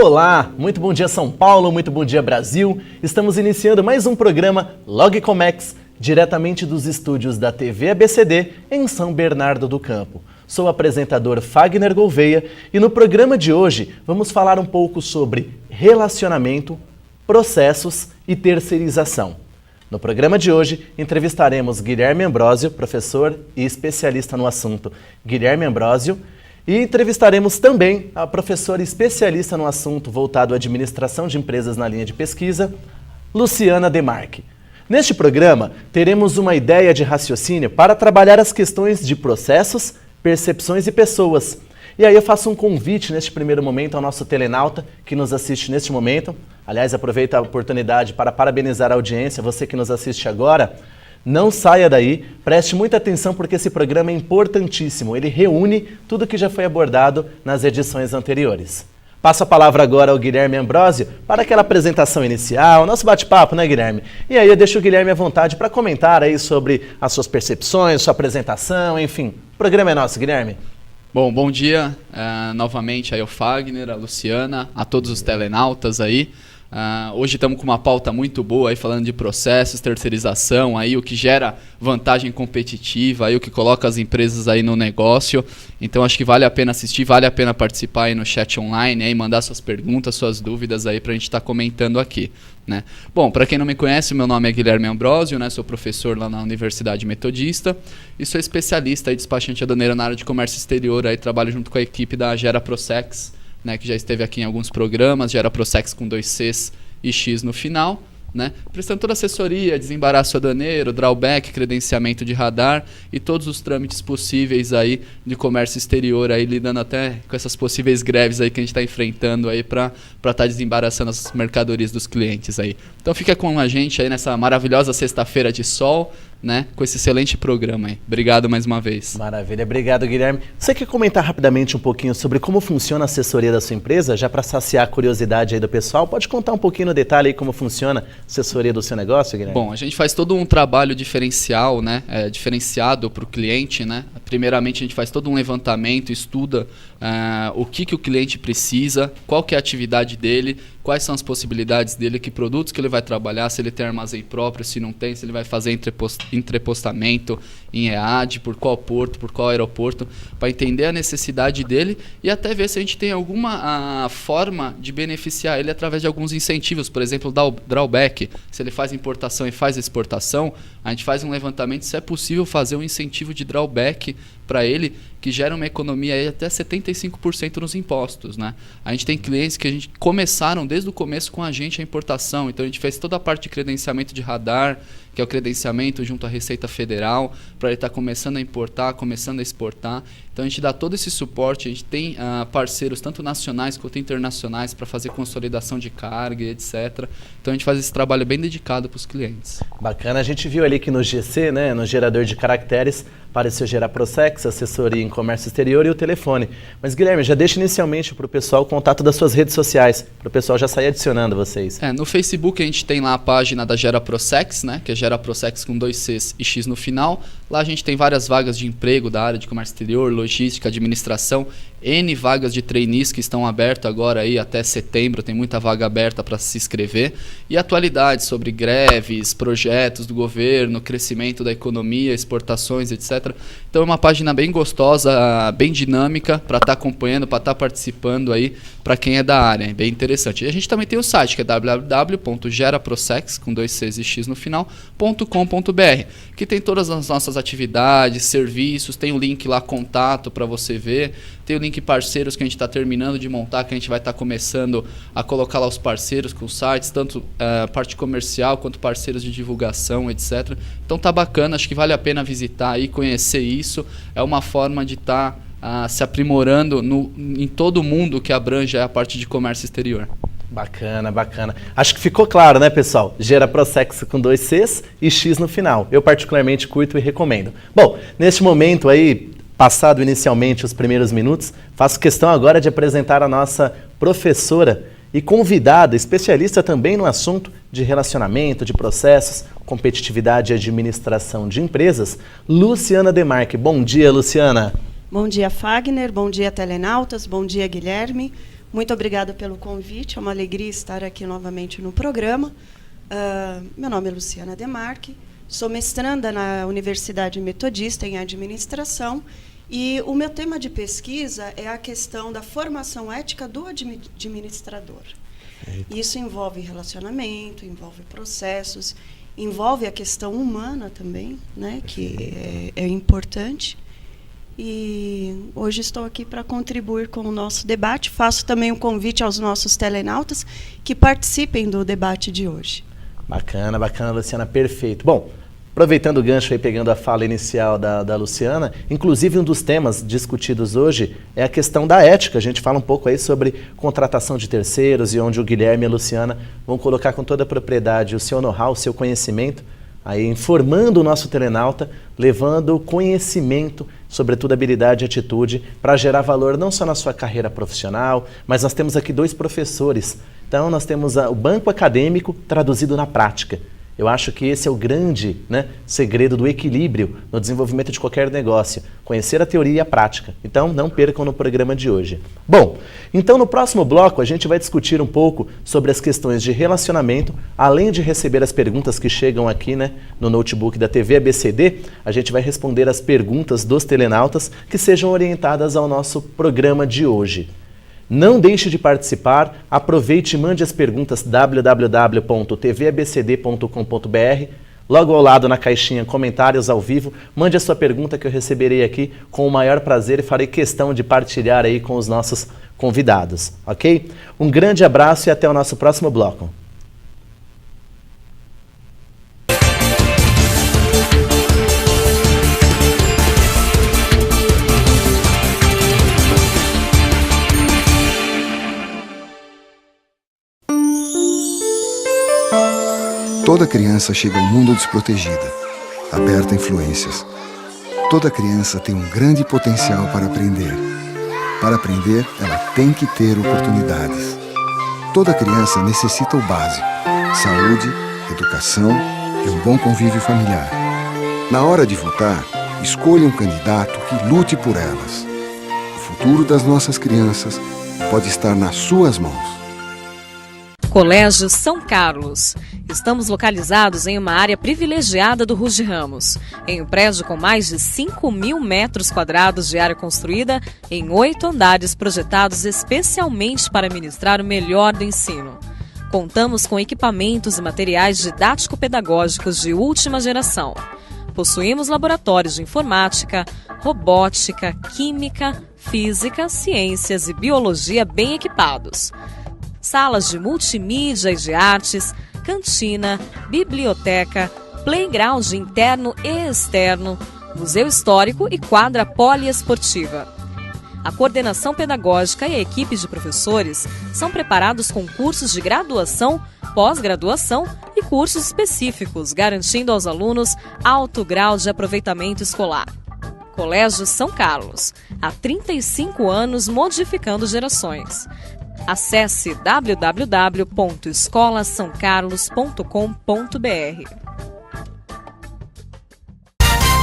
Olá, muito bom dia São Paulo, muito bom dia Brasil. Estamos iniciando mais um programa Logcomex, diretamente dos estúdios da TV ABCD em São Bernardo do Campo. Sou o apresentador Fagner Gouveia e no programa de hoje vamos falar um pouco sobre relacionamento, processos e terceirização. No programa de hoje, entrevistaremos Guilherme Ambrósio, professor e especialista no assunto Guilherme Ambrósio, e entrevistaremos também a professora especialista no assunto voltado à administração de empresas na linha de pesquisa, Luciana Demarque. Neste programa, teremos uma ideia de raciocínio para trabalhar as questões de processos, percepções e pessoas. E aí eu faço um convite neste primeiro momento ao nosso telenauta que nos assiste neste momento. Aliás, aproveito a oportunidade para parabenizar a audiência, você que nos assiste agora. Não saia daí, preste muita atenção porque esse programa é importantíssimo. Ele reúne tudo que já foi abordado nas edições anteriores. Passo a palavra agora ao Guilherme Ambrósio para aquela apresentação inicial, nosso bate-papo, né, Guilherme? E aí eu deixo o Guilherme à vontade para comentar aí sobre as suas percepções, sua apresentação, enfim. O programa é nosso, Guilherme. Bom dia novamente aí ao Fagner, a Luciana, a todos os telenautas aí. Hoje estamos com uma pauta muito boa aí falando de processos, terceirização, aí o que gera vantagem competitiva, aí o que coloca as empresas aí no negócio. Então acho que vale a pena assistir, vale a pena participar aí no chat online, aí mandar suas perguntas, suas dúvidas aí para a gente estar comentando aqui, né? Bom, para quem não me conhece, meu nome é Guilherme Ambrósio, né? Sou professor lá na Universidade Metodista e sou especialista e despachante aduaneiro na área de comércio exterior, aí trabalho junto com a equipe da Gera Procex, né, que já esteve aqui em alguns programas, Gera Procex com 2 Cs e X no final, né, prestando toda a assessoria, desembaraço aduaneiro, drawback, credenciamento de radar e todos os trâmites possíveis aí de comércio exterior, aí lidando até com essas possíveis greves aí que a gente está enfrentando aí para estar desembaraçando as mercadorias dos clientes aí. Então fica com a gente aí nessa maravilhosa sexta-feira de sol, né, com esse excelente programa aí. Obrigado mais uma vez. Maravilha, obrigado Guilherme. Você quer comentar rapidamente um pouquinho sobre como funciona a assessoria da sua empresa, já para saciar a curiosidade aí do pessoal? Pode contar um pouquinho no detalhe aí como funciona a assessoria do seu negócio, Guilherme? Bom, a gente faz todo um trabalho diferencial, né, diferenciado para o cliente, né. Primeiramente a gente faz todo um levantamento, estuda o que o cliente precisa, qual que é a atividade dele, quais são as possibilidades dele, que produtos que ele vai trabalhar, se ele tem armazém próprio, se não tem, se ele vai fazer entrepostamento em EAD, por qual porto, por qual aeroporto, para entender a necessidade dele e até ver se a gente tem alguma forma de beneficiar ele através de alguns incentivos, por exemplo, drawback. Se ele faz importação e faz exportação, a gente faz um levantamento se é possível fazer um incentivo de drawback para ele, que gera uma economia aí até 75% nos impostos, né? A gente tem clientes que a gente começaram desde o começo com a gente a importação, então a gente fez toda a parte de credenciamento de radar, que é o credenciamento junto à Receita Federal, para ele estar começando a importar, começando a exportar. Então a gente dá todo esse suporte, a gente tem parceiros tanto nacionais quanto internacionais para fazer consolidação de carga e etc. Então a gente faz esse trabalho bem dedicado para os clientes. Bacana, a gente viu ali que no GC, né, no gerador de caracteres, apareceu Gera Procex, assessoria em comércio exterior e o telefone. Mas Guilherme, já deixa inicialmente para o pessoal o contato das suas redes sociais, para o pessoal já sair adicionando vocês. No Facebook a gente tem lá a página da Gera Procex, né, que é Gera Procex com 2 Cs e X no final. Lá a gente tem várias vagas de emprego da área de comércio exterior, logística, administração, N vagas de trainees que estão abertas agora aí até setembro, tem muita vaga aberta para se inscrever. E atualidades sobre greves, projetos do governo, crescimento da economia, exportações, etc. Então é uma página bem gostosa, bem dinâmica para estar acompanhando, para estar participando aí, para quem é da área, é bem interessante. E a gente também tem o site que é www.geraprocex, com 2 Cs e X no final, .com.br, que tem todas as nossas atividades, serviços, tem o link lá, contato para você ver, tem o link parceiros que a gente está terminando de montar, que a gente vai estar começando a colocar lá os parceiros com sites, tanto parte comercial quanto parceiros de divulgação, etc. Então tá bacana, acho que vale a pena visitar e conhecer isso. É uma forma de estar se aprimorando em todo mundo que abrange a parte de comércio exterior. Bacana, bacana. Acho que ficou claro, né, pessoal? Gera Procex com 2 Cs e X no final. Eu particularmente curto e recomendo. Bom, neste momento aí, passado inicialmente os primeiros minutos, faço questão agora de apresentar a nossa professora e convidada, especialista também no assunto de relacionamento, de processos, competitividade e administração de empresas, Luciana Demarque. Bom dia, Luciana. Bom dia, Fagner. Bom dia, telenautas. Bom dia, Guilherme. Muito obrigada pelo convite, é uma alegria estar aqui novamente no programa. Meu nome é Luciana Demarque, sou mestranda na Universidade Metodista em Administração e o meu tema de pesquisa é a questão da formação ética do administrador. Isso envolve relacionamento, envolve processos, envolve a questão humana também, né, que é importante. E hoje estou aqui para contribuir com o nosso debate. Faço também um convite aos nossos telenautas que participem do debate de hoje. Bacana, bacana, Luciana, perfeito. Bom, aproveitando o gancho aí, pegando a fala inicial da Luciana, inclusive um dos temas discutidos hoje é a questão da ética. A gente fala um pouco aí sobre contratação de terceiros e onde o Guilherme e a Luciana vão colocar com toda a propriedade o seu know-how, o seu conhecimento, aí informando o nosso telenauta, levando conhecimento, sobretudo habilidade e atitude, para gerar valor não só na sua carreira profissional, mas nós temos aqui 2 professores. Então nós temos o banco acadêmico traduzido na prática. Eu acho que esse é o grande, né, segredo do equilíbrio no desenvolvimento de qualquer negócio. Conhecer a teoria e a prática. Então, não percam no programa de hoje. Bom, então no próximo bloco a gente vai discutir um pouco sobre as questões de relacionamento. Além de receber as perguntas que chegam aqui, né, no notebook da TV ABCD, a gente vai responder as perguntas dos telenautas que sejam orientadas ao nosso programa de hoje. Não deixe de participar, aproveite e mande as perguntas www.tvabcd.com.br. Logo ao lado na caixinha comentários ao vivo, mande a sua pergunta que eu receberei aqui com o maior prazer e farei questão de partilhar aí com os nossos convidados, ok? Um grande abraço e até o nosso próximo bloco. Toda criança chega ao mundo desprotegida, aberta a influências. Toda criança tem um grande potencial para aprender. Para aprender, ela tem que ter oportunidades. Toda criança necessita o básico: saúde, educação e um bom convívio familiar. Na hora de votar, escolha um candidato que lute por elas. O futuro das nossas crianças pode estar nas suas mãos. Colégio São Carlos. Estamos localizados em uma área privilegiada do Ruge Ramos, em um prédio com mais de 5.000 metros quadrados de área construída em 8 andares projetados especialmente para ministrar o melhor do ensino. Contamos com equipamentos e materiais didático-pedagógicos de última geração. Possuímos laboratórios de informática, robótica, química, física, ciências e biologia bem equipados. Salas de multimídia e de artes, cantina, biblioteca, playground interno e externo, museu histórico e quadra poliesportiva. A coordenação pedagógica e a equipe de professores são preparados com cursos de graduação, pós-graduação e cursos específicos, garantindo aos alunos alto grau de aproveitamento escolar. Colégio São Carlos, há 35 anos modificando gerações. Acesse www.escolasaocarlos.com.br.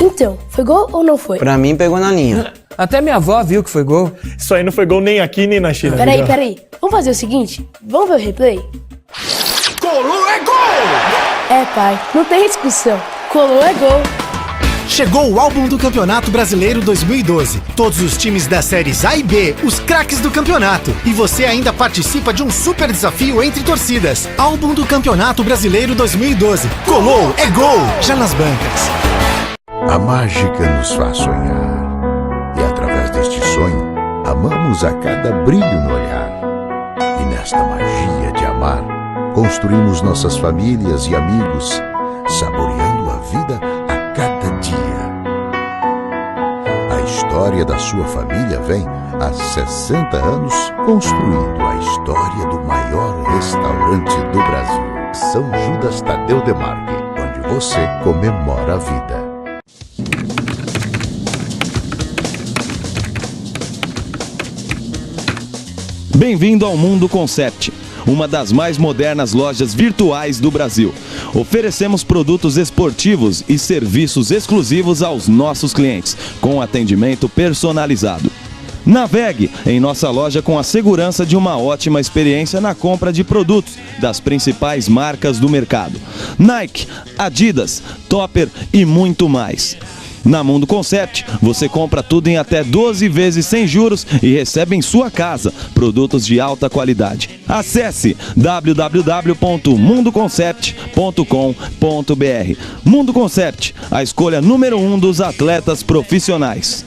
Então, foi gol ou não foi? Pra mim, pegou na linha. Até minha avó viu que foi gol. Isso aí não foi gol nem aqui, nem na China. Peraí. Vamos fazer o seguinte? Vamos ver o replay? Colou é gol! É, pai, não tem discussão. Colou é gol. Chegou o álbum do Campeonato Brasileiro 2012. Todos os times das séries A e B, os craques do campeonato. E você ainda participa de um super desafio entre torcidas. Álbum do Campeonato Brasileiro 2012. Colou é gol! Já nas bancas. A mágica nos faz sonhar. E através deste sonho, amamos a cada brilho no olhar. E nesta magia de amar, construímos nossas famílias e amigos, saboreando a vida a cada dia. A história da sua família vem há 60 anos construindo a história do maior restaurante do Brasil. São Judas Tadeu Demarque, onde você comemora a vida. Bem-vindo ao Mundo Concept, uma das mais modernas lojas virtuais do Brasil. Oferecemos produtos esportivos e serviços exclusivos aos nossos clientes, com atendimento personalizado. Navegue em nossa loja com a segurança de uma ótima experiência na compra de produtos das principais marcas do mercado. Nike, Adidas, Topper e muito mais. Na Mundo Concept, você compra tudo em até 12 vezes sem juros e recebe em sua casa produtos de alta qualidade. Acesse www.mundoconcept.com.br. Mundo Concept, a escolha número 1 dos atletas profissionais.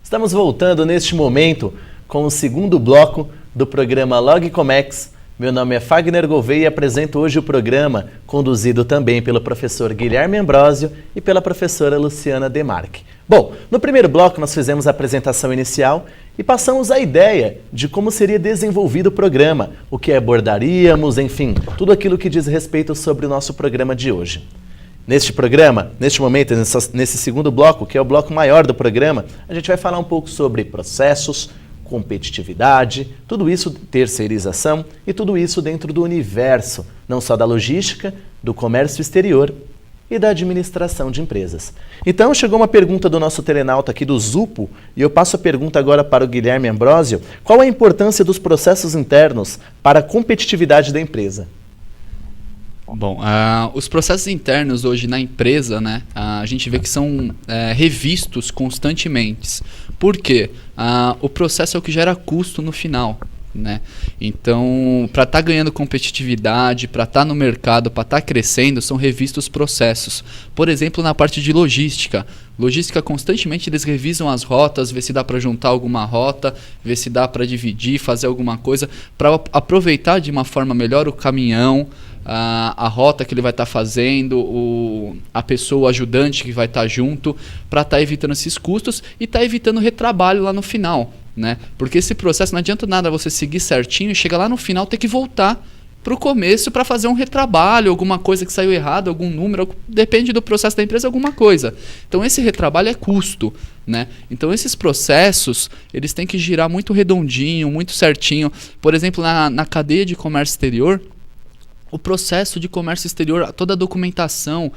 Estamos voltando neste momento com o segundo bloco do programa Logcomex. Meu nome é Fagner Gouveia e apresento hoje o programa, conduzido também pelo professor Guilherme Ambrósio e pela professora Luciana Demarque. Bom, no primeiro bloco nós fizemos a apresentação inicial e passamos a ideia de como seria desenvolvido o programa, o que abordaríamos, enfim, tudo aquilo que diz respeito sobre o nosso programa de hoje. Neste programa, neste momento, nesse segundo bloco, que é o bloco maior do programa, a gente vai falar um pouco sobre processos, competitividade, tudo isso, terceirização e tudo isso dentro do universo, não só da logística, do comércio exterior e da administração de empresas. Então, chegou uma pergunta do nosso telenauta aqui do Zupo, e eu passo a pergunta agora para o Guilherme Ambrósio. Qual a importância dos processos internos para a competitividade da empresa? Bom, os processos internos hoje na empresa, né, a gente vê que são revistos constantemente. Por quê? O processo é o que gera custo no final, né? Então, para estar ganhando competitividade, para estar no mercado, para estar crescendo, são revistos os processos. Por exemplo, na parte de logística. Logística, constantemente eles revisam as rotas, ver se dá para juntar alguma rota, ver se dá para dividir, fazer alguma coisa, para aproveitar de uma forma melhor o caminhão, a rota que ele vai estar fazendo, a pessoa, o ajudante que vai estar junto, para estar evitando esses custos e estar evitando retrabalho lá no final, né? Porque esse processo não adianta nada você seguir certinho e chegar lá no final ter que voltar para o começo para fazer um retrabalho, alguma coisa que saiu errado, algum número, depende do processo da empresa, alguma coisa. Então esse retrabalho é custo, né? Então esses processos, eles têm que girar muito redondinho, muito certinho. Por exemplo, na cadeia de comércio exterior, o processo de comércio exterior, toda a documentação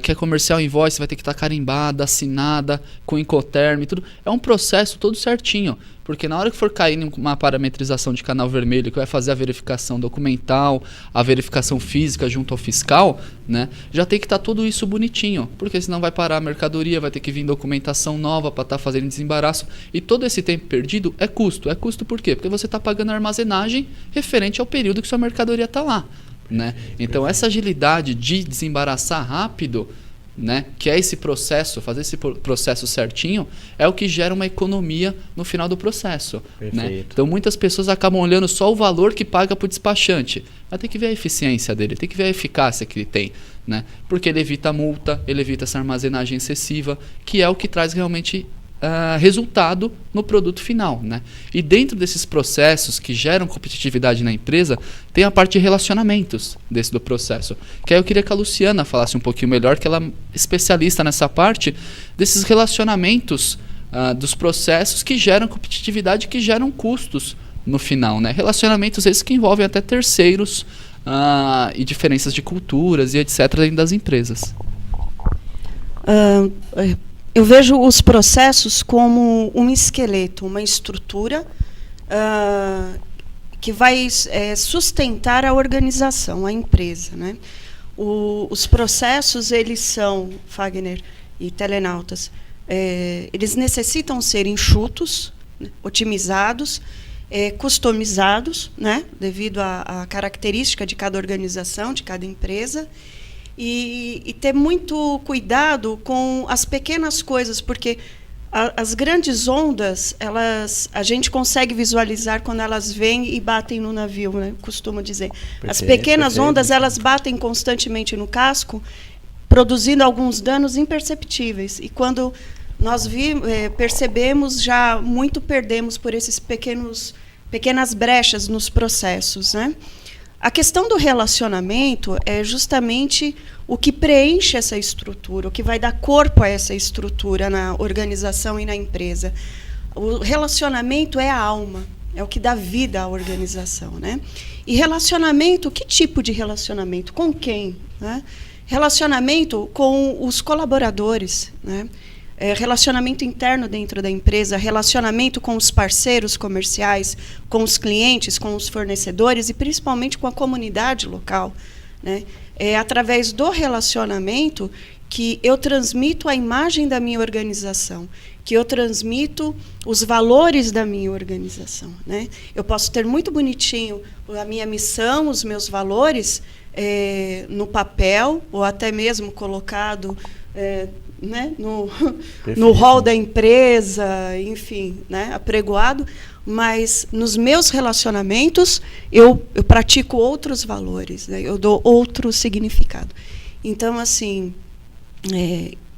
que é comercial invoice vai ter que estar carimbada, assinada, com Incoterm, tudo. É um processo todo certinho, porque na hora que for cair em uma parametrização de canal vermelho, que vai fazer a verificação documental, a verificação física junto ao fiscal, né, já tem que estar tudo isso bonitinho, porque senão vai parar a mercadoria, vai ter que vir documentação nova para estar fazendo desembaraço, e todo esse tempo perdido é custo. É custo por quê? Porque você está pagando a armazenagem referente ao período que sua mercadoria está lá, né? Então essa agilidade de desembaraçar rápido, né, que é esse processo, fazer esse processo certinho, é o que gera uma economia no final do processo, né? Então muitas pessoas acabam olhando só o valor que paga para o despachante, mas tem que ver a eficiência dele, tem que ver a eficácia que ele tem, né? Porque ele evita a multa, ele evita essa armazenagem excessiva, que é o que traz realmente resultado no produto final, né? E dentro desses processos que geram competitividade na empresa, tem a parte de relacionamentos do processo, que aí eu queria que a Luciana falasse um pouquinho melhor, que ela é especialista nessa parte desses relacionamentos dos processos que geram competitividade, que geram custos no final, né? Relacionamentos esses que envolvem até terceiros e diferenças de culturas e etc. dentro das empresas. Eu vejo os processos como um esqueleto, uma estrutura que vai sustentar a organização, a empresa, né? Os processos, eles são, Fagner e telenautas, eles necessitam ser enxutos, né, otimizados, customizados, né, devido à característica de cada organização, de cada empresa, e ter muito cuidado com as pequenas coisas, porque as grandes ondas, a gente consegue visualizar quando elas vêm e batem no navio, né? Costumo dizer. As pequenas ondas, elas batem constantemente no casco, produzindo alguns danos imperceptíveis. E quando nós percebemos, já muito perdemos por esses pequenas brechas nos processos, né? A questão do relacionamento é justamente o que preenche essa estrutura, o que vai dar corpo a essa estrutura na organização e na empresa. o relacionamento é a alma, é o que dá vida à organização, né? E relacionamento, que tipo de relacionamento? Com quem? Né? Relacionamento com os colaboradores, né? Relacionamento interno dentro da empresa, relacionamento com os parceiros comerciais, com os clientes, com os fornecedores e principalmente com a comunidade local, né? É através do relacionamento que eu transmito a imagem da minha organização, que eu transmito os valores da minha organização, né? Eu posso ter muito bonitinho a minha missão, os meus valores no papel, ou até mesmo colocado né, no hall da empresa, enfim, né, apregoado, mas nos meus relacionamentos eu pratico outros valores, né, eu dou outro significado. Então, assim,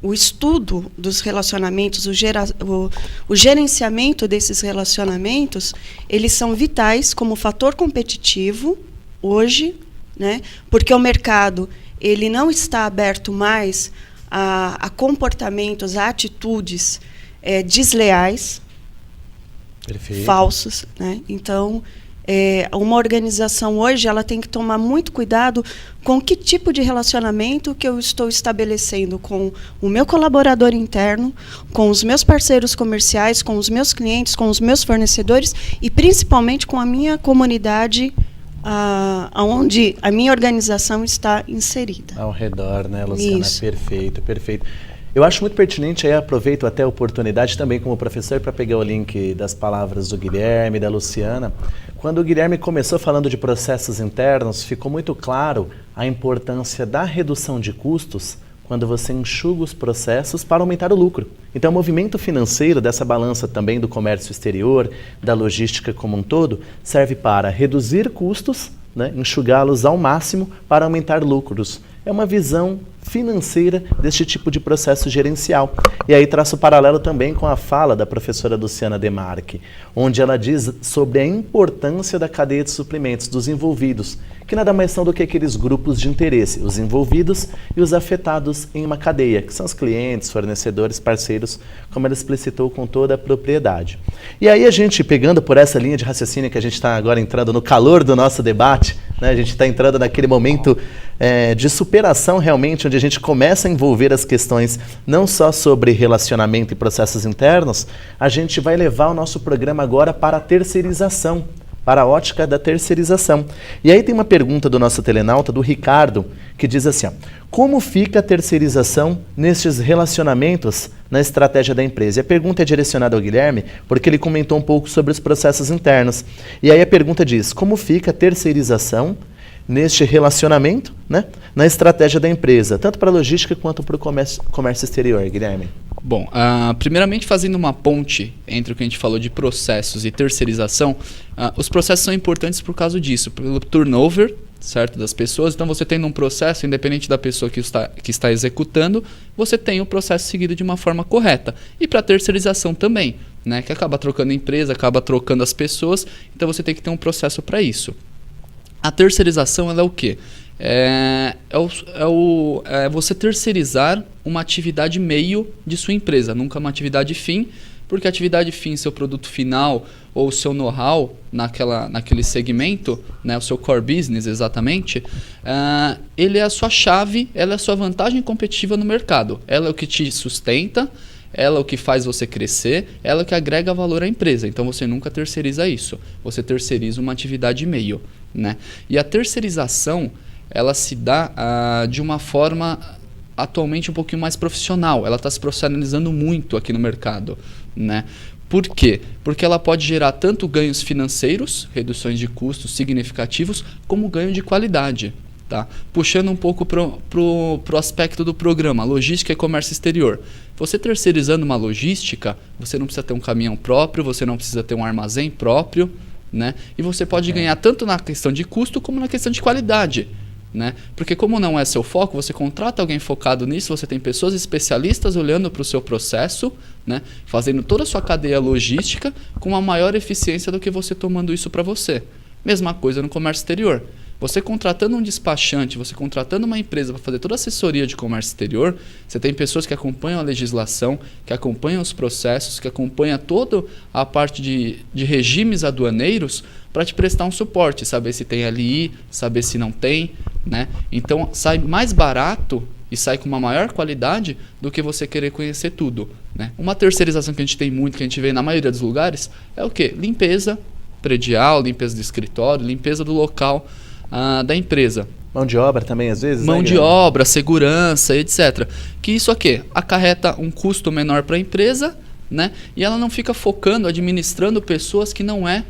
o estudo dos relacionamentos, o gerenciamento desses relacionamentos, eles são vitais como fator competitivo hoje, né, porque o mercado ele não está aberto mais a comportamentos, a atitudes desleais, Perfeito. Falsos, né? Então, uma organização hoje ela tem que tomar muito cuidado com que tipo de relacionamento que eu estou estabelecendo com o meu colaborador interno, com os meus parceiros comerciais, com os meus clientes, com os meus fornecedores e principalmente com a minha comunidade, onde a minha organização está inserida. Ao redor, né, Luciana? Isso. Perfeito, perfeito. Eu acho muito pertinente, aí aproveito até a oportunidade também como professor para pegar o link das palavras do Guilherme e da Luciana. Quando o Guilherme começou falando de processos internos, ficou muito claro a importância da redução de custos quando você enxuga os processos para aumentar o lucro. Então, o movimento financeiro dessa balança também do comércio exterior, da logística como um todo, serve para reduzir custos, né, enxugá-los ao máximo para aumentar lucros. É uma visão financeira deste tipo de processo gerencial. E aí traço paralelo também com a fala da professora Luciana Demarque, onde ela diz sobre a importância da cadeia de suprimentos dos envolvidos, que nada mais são do que aqueles grupos de interesse, os envolvidos e os afetados em uma cadeia, que são os clientes, fornecedores, parceiros, como ela explicitou com toda a propriedade. E aí a gente, pegando por essa linha de raciocínio que a gente está agora entrando no calor do nosso debate, né, a gente está entrando naquele momento de superação realmente, onde a gente começa a envolver as questões não só sobre relacionamento e processos internos, a gente vai levar o nosso programa agora para a terceirização, para a ótica da terceirização. E aí tem uma pergunta do nosso telenauta, do Ricardo, que diz assim, ó, como fica a terceirização nestes relacionamentos na estratégia da empresa? E a pergunta é direcionada ao Guilherme, porque ele comentou um pouco sobre os processos internos. E aí a pergunta diz, como fica a terceirização neste relacionamento, né, na estratégia da empresa, tanto para a logística quanto para o comércio exterior, Guilherme? Bom, primeiramente fazendo uma ponte entre o que a gente falou de processos e terceirização, os processos são importantes por causa disso, pelo turnover, certo, das pessoas. Então você tendo um processo, independente da pessoa que está executando, você tem o processo seguido de uma forma correta. E para a terceirização também, né, que acaba trocando a empresa, acaba trocando as pessoas, então você tem que ter um processo para isso. A terceirização ela é o quê? É você terceirizar uma atividade meio de sua empresa, nunca uma atividade fim, porque a atividade fim, seu produto final ou seu know-how naquele segmento, né, o seu core business exatamente, ele é a sua chave, ela é a sua vantagem competitiva no mercado. Ela é o que te sustenta, ela é o que faz você crescer, ela é o que agrega valor à empresa. Então você nunca terceiriza isso, você terceiriza uma atividade meio, né? E a terceirização, ela se dá de uma forma atualmente um pouquinho mais profissional. Ela está se profissionalizando muito aqui no mercado, né? Por quê? Porque ela pode gerar tanto ganhos financeiros, reduções de custos significativos, como ganho de qualidade. Tá? Puxando um pouco pro aspecto do programa, logística e comércio exterior. Você terceirizando uma logística, você não precisa ter um caminhão próprio, você não precisa ter um armazém próprio, né? E você pode ganhar tanto na questão de custo como na questão de qualidade, né? Porque como não é seu foco, você contrata alguém focado nisso, você tem pessoas especialistas olhando para o seu processo, né? Fazendo toda a sua cadeia logística com uma maior eficiência do que você tomando isso para você. Mesma coisa no comércio exterior. Você contratando um despachante, você contratando uma empresa para fazer toda a assessoria de comércio exterior, você tem pessoas que acompanham a legislação, que acompanham os processos, que acompanham toda a parte de regimes aduaneiros para te prestar um suporte, saber se tem LI, saber se não tem, né? Então sai mais barato e sai com uma maior qualidade do que você querer conhecer tudo, né? Uma terceirização que a gente tem muito, que a gente vê na maioria dos lugares, é o quê? Limpeza predial, limpeza do escritório, limpeza do local da empresa. Mão de obra também, às vezes? Mão de obra, segurança, etc. Que isso aqui acarreta um custo menor para a empresa, né? E ela não fica focando, administrando pessoas que não é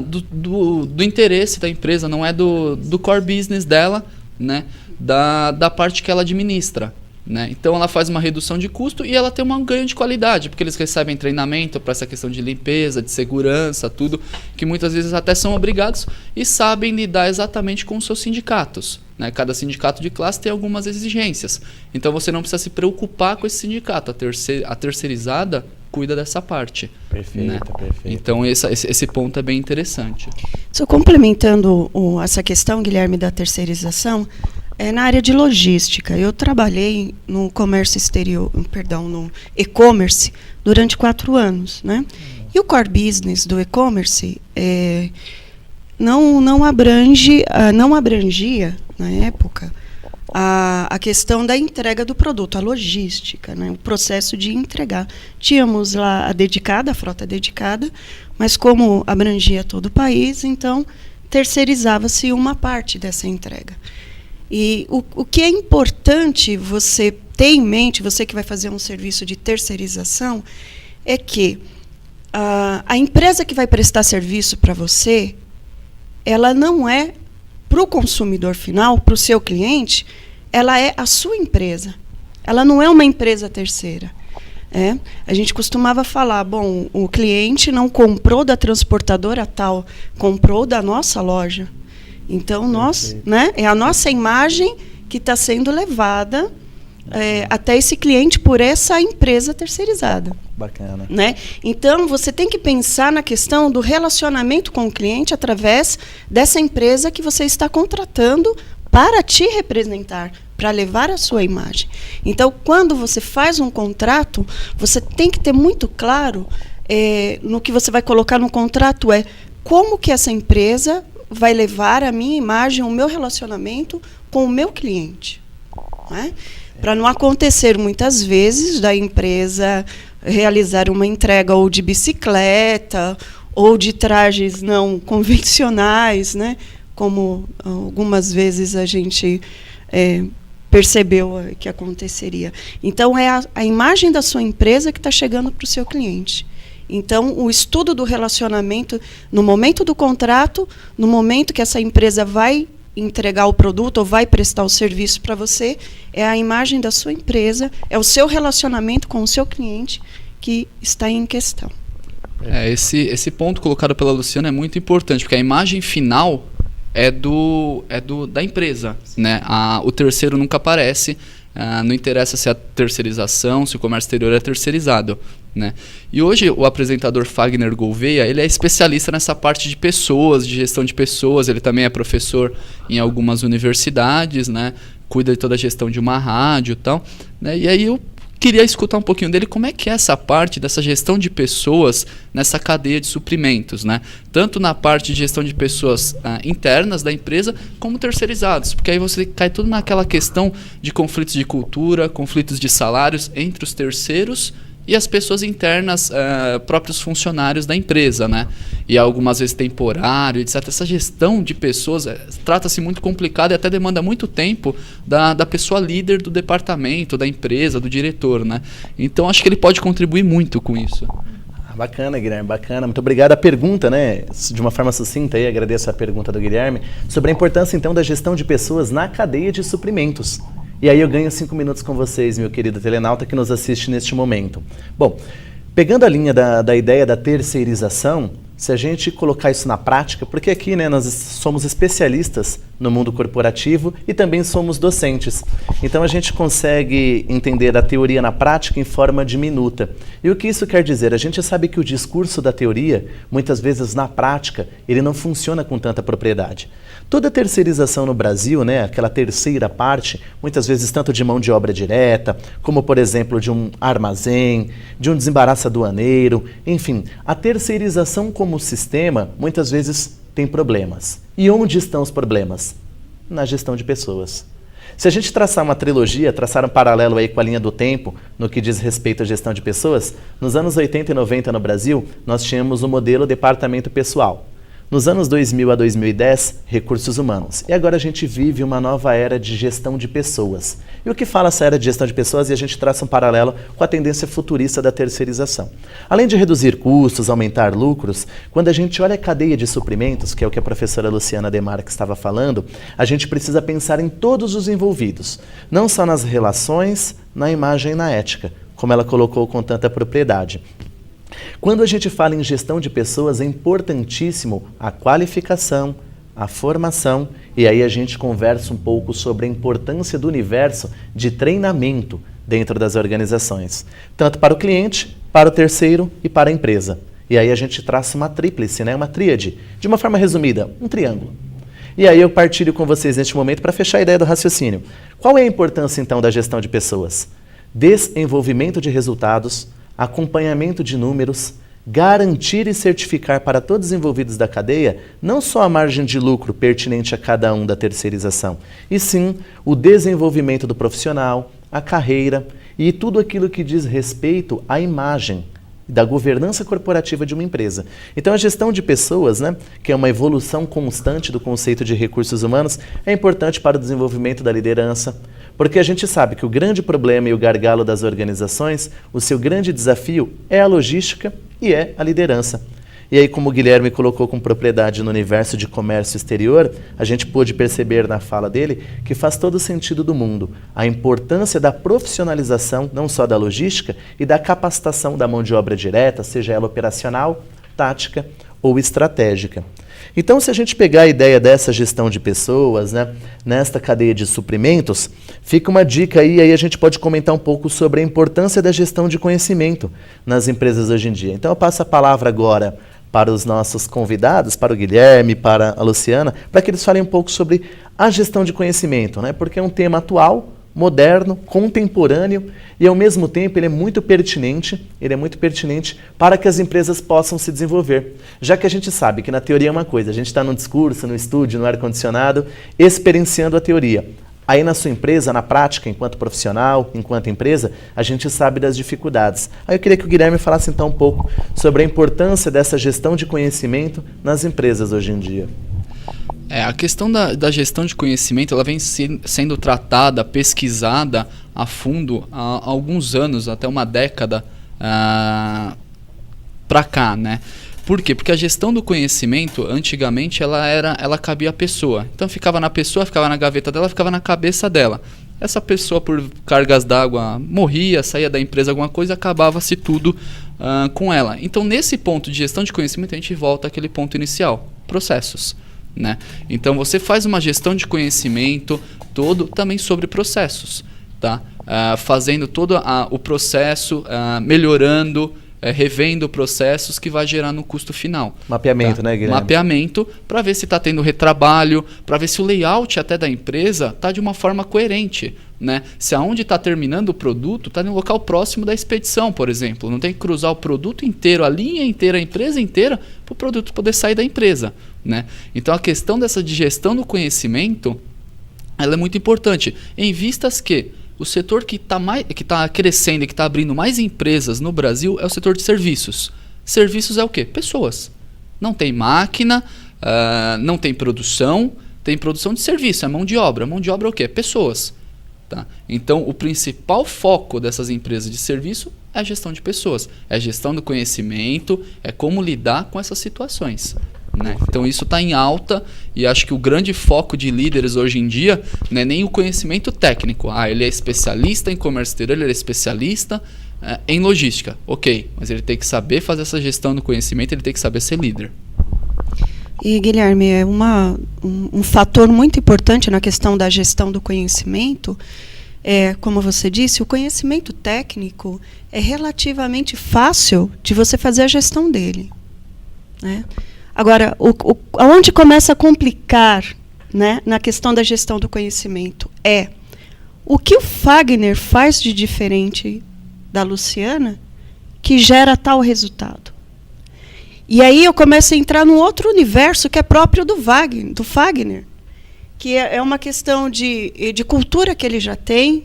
do interesse da empresa, não é do core business dela, né? Da parte que ela administra, né? Então ela faz uma redução de custo e ela tem um ganho de qualidade, porque eles recebem treinamento para essa questão de limpeza, de segurança, tudo, que muitas vezes até são obrigados e sabem lidar exatamente com os seus sindicatos, né? Cada sindicato de classe tem algumas exigências, então você não precisa se preocupar com esse sindicato, a terceirizada cuida dessa parte. Perfeito, né? Perfeito. Então esse ponto é bem interessante. Só complementando essa questão, Guilherme, da terceirização, na área de logística. Eu trabalhei no comércio exterior, no e-commerce durante 4 anos, né? E o core business do e-commerce não abrangia na época a questão da entrega do produto, a logística, né? O processo de entregar. Tínhamos lá a frota dedicada, mas como abrangia todo o país, então terceirizava-se uma parte dessa entrega. E o que é importante você ter em mente, você que vai fazer um serviço de terceirização, é que a empresa que vai prestar serviço para você, ela não é, para o consumidor final, para o seu cliente, ela é a sua empresa. Ela não é uma empresa terceira. A gente costumava falar, bom, o cliente não comprou da transportadora tal, comprou da nossa loja. Então, é a nossa imagem que está sendo levada até esse cliente por essa empresa terceirizada. Bacana. Né? Então, você tem que pensar na questão do relacionamento com o cliente através dessa empresa que você está contratando para te representar, para levar a sua imagem. Então, quando você faz um contrato, você tem que ter muito claro no que você vai colocar no contrato, como que essa empresa vai levar a minha imagem, o meu relacionamento com o meu cliente. Né? Para não acontecer muitas vezes da empresa realizar uma entrega ou de bicicleta ou de trajes não convencionais, né? Como algumas vezes a gente percebeu que aconteceria. Então, é a imagem da sua empresa que está chegando para o seu cliente. Então, o estudo do relacionamento, no momento do contrato, no momento que essa empresa vai entregar o produto ou vai prestar o serviço para você, é a imagem da sua empresa, é o seu relacionamento com o seu cliente que está em questão. Esse ponto colocado pela Luciana é muito importante, porque a imagem final é da empresa, né? O terceiro nunca aparece. Não interessa se é a terceirização, se o comércio exterior é terceirizado, né? E hoje o apresentador Fagner Gouveia, ele é especialista nessa parte de pessoas, de gestão de pessoas. Ele também é professor em algumas universidades, né? Cuida de toda a gestão de uma rádio e tal, né? E aí eu queria escutar um pouquinho dele, como é que é essa parte dessa gestão de pessoas nessa cadeia de suprimentos, né? Tanto na parte de gestão de pessoas internas da empresa, como terceirizados, porque aí você cai tudo naquela questão de conflitos de cultura, conflitos de salários entre os terceiros e as pessoas internas, próprios funcionários da empresa, né? E algumas vezes temporário, etc. Essa gestão de pessoas trata-se muito complicada e até demanda muito tempo da pessoa líder do departamento, da empresa, do diretor, né? Então acho que ele pode contribuir muito com isso. Bacana, Guilherme, bacana. Muito obrigado. A pergunta, né, de uma forma sucinta, aí, agradeço a pergunta do Guilherme, sobre a importância, então, da gestão de pessoas na cadeia de suprimentos. E aí eu ganho 5 minutos com vocês, meu querido telenauta que nos assiste neste momento. Bom, pegando a linha da ideia da terceirização, se a gente colocar isso na prática, porque aqui, né, nós somos especialistas no mundo corporativo e também somos docentes. Então a gente consegue entender a teoria na prática em forma diminuta. E o que isso quer dizer? A gente sabe que o discurso da teoria, muitas vezes na prática, ele não funciona com tanta propriedade. Toda terceirização no Brasil, né, aquela terceira parte, muitas vezes tanto de mão de obra direta, como por exemplo de um armazém, de um desembaraço aduaneiro, enfim, a terceirização como sistema muitas vezes tem problemas. E onde estão os problemas? Na gestão de pessoas. Se a gente traçar uma trilogia, traçar um paralelo aí com a linha do tempo, no que diz respeito à gestão de pessoas, nos anos 80 e 90 no Brasil, nós tínhamos o modelo departamento pessoal. Nos anos 2000 a 2010, recursos humanos. E agora a gente vive uma nova era de gestão de pessoas. E o que fala essa era de gestão de pessoas? E a gente traça um paralelo com a tendência futurista da terceirização. Além de reduzir custos, aumentar lucros, quando a gente olha a cadeia de suprimentos, que é o que a professora Luciana Demarque estava falando, a gente precisa pensar em todos os envolvidos, não só nas relações, na imagem e na ética, como ela colocou com tanta propriedade. Quando a gente fala em gestão de pessoas, é importantíssimo a qualificação, a formação, e aí a gente conversa um pouco sobre a importância do universo de treinamento dentro das organizações, tanto para o cliente, para o terceiro e para a empresa. E aí a gente traça uma tríplice, né? Uma tríade, de uma forma resumida, um triângulo. E aí eu partilho com vocês neste momento para fechar a ideia do raciocínio. Qual é a importância então da gestão de pessoas? Desenvolvimento de resultados, acompanhamento de números, garantir e certificar para todos os envolvidos da cadeia não só a margem de lucro pertinente a cada um da terceirização, e sim o desenvolvimento do profissional, a carreira e tudo aquilo que diz respeito à imagem da governança corporativa de uma empresa. Então a gestão de pessoas, né, que é uma evolução constante do conceito de recursos humanos, é importante para o desenvolvimento da liderança, porque a gente sabe que o grande problema e o gargalo das organizações, o seu grande desafio é a logística e é a liderança. E aí, como o Guilherme colocou com propriedade no universo de comércio exterior, a gente pôde perceber na fala dele que faz todo o sentido do mundo a importância da profissionalização, não só da logística, e da capacitação da mão de obra direta, seja ela operacional, tática ou estratégica. Então, se a gente pegar a ideia dessa gestão de pessoas, né, nesta cadeia de suprimentos, fica uma dica aí a gente pode comentar um pouco sobre a importância da gestão de conhecimento nas empresas hoje em dia. Então, eu passo a palavra agora para os nossos convidados, para o Guilherme, para a Luciana, para que eles falem um pouco sobre a gestão de conhecimento, né, porque é um tema atual, moderno, contemporâneo e, ao mesmo tempo, ele é muito pertinente para que as empresas possam se desenvolver. Já que a gente sabe que na teoria é uma coisa, a gente está no discurso, no estúdio, no ar-condicionado, experienciando a teoria. Aí na sua empresa, na prática, enquanto profissional, enquanto empresa, a gente sabe das dificuldades. Aí eu queria que o Guilherme falasse então um pouco sobre a importância dessa gestão de conhecimento nas empresas hoje em dia. A questão da gestão de conhecimento, ela vem sendo tratada, pesquisada a fundo há alguns anos, até uma década para cá, né? Por quê? Porque a gestão do conhecimento, antigamente, ela cabia à pessoa. Então ficava na pessoa, ficava na gaveta dela, ficava na cabeça dela. Essa pessoa, por cargas d'água, morria, saía da empresa alguma coisa, acabava-se tudo com ela. Então, nesse ponto de gestão de conhecimento, a gente volta àquele ponto inicial, processos. Né? Então você faz uma gestão de conhecimento todo também sobre processos, tá? Fazendo todo o processo, melhorando, revendo processos que vai gerar no custo final. Mapeamento, tá? Né, Guilherme? Mapeamento para ver se está tendo retrabalho, para ver se o layout até da empresa está de uma forma coerente. Né? Se aonde está terminando o produto está no local próximo da expedição, por exemplo. Não tem que cruzar o produto inteiro, a linha inteira, a empresa inteira, para o produto poder sair da empresa. Né? Então a questão dessa de gestão do conhecimento ela é muito importante, em vistas que o setor que está crescendo e que está abrindo mais empresas no Brasil é o setor de serviços. Serviços é o quê? Pessoas. Não tem máquina, não tem produção, tem produção de serviço, é mão de obra. Mão de obra é o quê? Pessoas. Tá? Então, o principal foco dessas empresas de serviço é a gestão de pessoas, é a gestão do conhecimento, é como lidar com essas situações. Né? Então, isso está em alta e acho que o grande foco de líderes hoje em dia não é nem o conhecimento técnico. Ele é especialista em comércio exterior, ele é especialista em logística, ok, mas ele tem que saber fazer essa gestão do conhecimento, ele tem que saber ser líder. E, Guilherme, um fator muito importante na questão da gestão do conhecimento como você disse, o conhecimento técnico é relativamente fácil de você fazer a gestão dele, né? Agora, onde começa a complicar, né, na questão da gestão do conhecimento o que o Fagner faz de diferente da Luciana que gera tal resultado. E aí eu começo a entrar num outro universo que é próprio do Fagner, que é uma questão de cultura que ele já tem,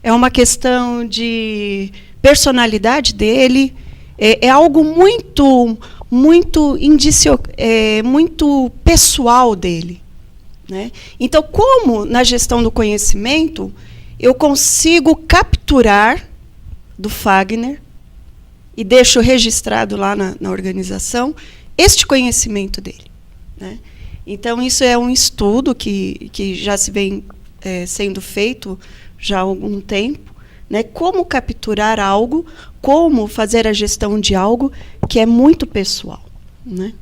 é uma questão de personalidade dele, é algo muito pessoal dele, né? Então, como na gestão do conhecimento eu consigo capturar do Fagner e deixo registrado lá na organização este conhecimento dele, né? Então, isso é um estudo que já se vem sendo feito já há algum tempo, né? Como capturar algo, como fazer a gestão de algo que é muito pessoal, né?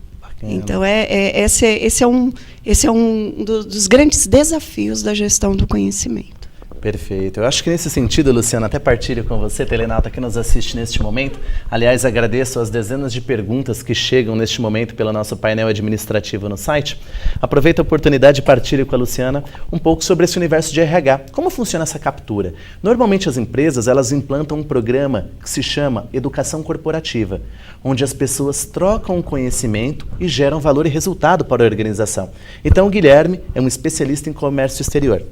Então, esse é um dos grandes desafios da gestão do conhecimento. Perfeito. Eu acho que nesse sentido, Luciana, até partilho com você, telenauta que nos assiste neste momento. Aliás, agradeço as dezenas de perguntas que chegam neste momento pelo nosso painel administrativo no site. Aproveito a oportunidade e partilho com a Luciana um pouco sobre esse universo de RH. Como funciona essa captura? Normalmente as empresas, elas implantam um programa que se chama Educação Corporativa, onde as pessoas trocam conhecimento e geram valor e resultado para a organização. Então, o Guilherme é um especialista em comércio exterior.